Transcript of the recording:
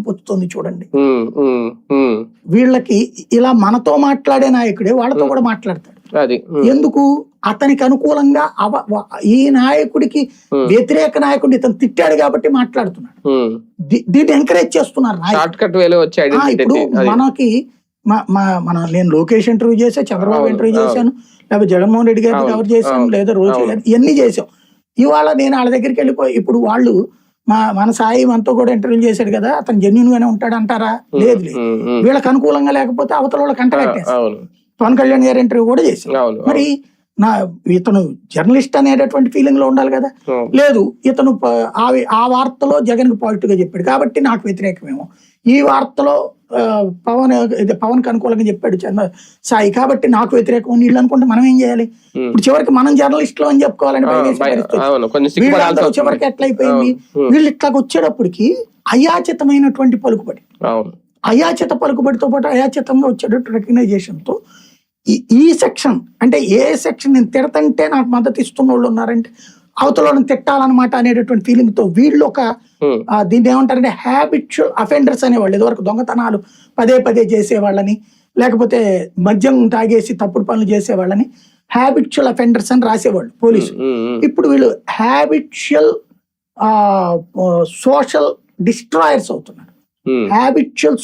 పొత్తుతుంది చూడండి. వీళ్ళకి ఇలా మనతో మాట్లాడే నాయకుడే వాళ్ళతో కూడా మాట్లాడతాడు. ఎందుకు? అతనికి అనుకూలంగా ఈ నాయకుడికి వ్యతిరేక నాయకుడిని ఇతను తిట్టాడు కాబట్టి మాట్లాడుతున్నాడు. దీన్ని ఎంకరేజ్ చేస్తున్నారు. ఇప్పుడు మనకి నేను లోకేష్ ఇంటర్వ్యూ చేశాను, చంద్రబాబు ఇంటర్వ్యూ చేశాను, లేకపోతే జగన్మోహన్ రెడ్డి గారిని కవర్ చేశాను, లేదా రోజు ఇవన్నీ చేసాం. ఇవాళ నేను వాళ్ళ దగ్గరికి వెళ్ళిపోయి ఇప్పుడు వాళ్ళు మన సాయి మనతో కూడా ఇంటర్వ్యూ చేశాడు కదా, అతను జెన్యున్ గానే ఉంటాడు అంటారా? లేదు లేదు. వీళ్ళకి అనుకూలంగా లేకపోతే అవతల వాళ్ళకి కంట పెట్టేస్తారు. పవన్ కళ్యాణ్ గారి ఇంటర్వ్యూ కూడా చేశారు. మరి ఇతను జర్నలిస్ట్ అనేటటువంటి ఫీలింగ్ లో ఉండాలి కదా. లేదు, ఇతను ఆ వార్తలో జగన్ కి పాజిటివ్ గా చెప్పాడు కాబట్టి నాకు వ్యతిరేకమేమో, ఈ వార్తలో పవన్ కి అనుకూలంగా చెప్పాడు సాయి కాబట్టి నాకు వ్యతిరేకం వీళ్ళు అనుకుంటే మనం ఏం చేయాలి? ఇప్పుడు చివరికి మనం జర్నలిస్టులు అని చెప్పుకోవాలని వీళ్ళందరూ చివరికి ఎట్లయిపోయింది? వీళ్ళు ఇట్లాగ వచ్చేటప్పటికి అయాచితమైనటువంటి పలుకుబడి, అయాచిత పలుకుబడితో పాటు అయాచితంగా వచ్చేటట్టు రికగ్నైజేషన్ తో ఈ సెక్షన్ అంటే ఏ సెక్షన్ నేను తిడతంటే నాకు మద్దతు ఇస్తున్న వాళ్ళు ఉన్నారంటే అవతలను తిట్టాలన్నమాట అనేటటువంటి ఫీలింగ్ తో వీళ్ళు ఒక దీన్ని ఏమంటారంటే హ్యాబిచువల్ అఫెండర్స్ అనేవాళ్ళు. ఇదివరకు దొంగతనాలు పదే పదే చేసేవాళ్ళని, లేకపోతే మద్యం తాగేసి తప్పుడు పనులు చేసేవాళ్ళని హ్యాబిచువల్ అఫెండర్స్ అని రాసేవాళ్ళు పోలీసులు. ఇప్పుడు వీళ్ళు హ్యాబిచువల్ సోషల్ డిస్ట్రాయర్స్ అవుతున్నారు. హ్యాబిచువల్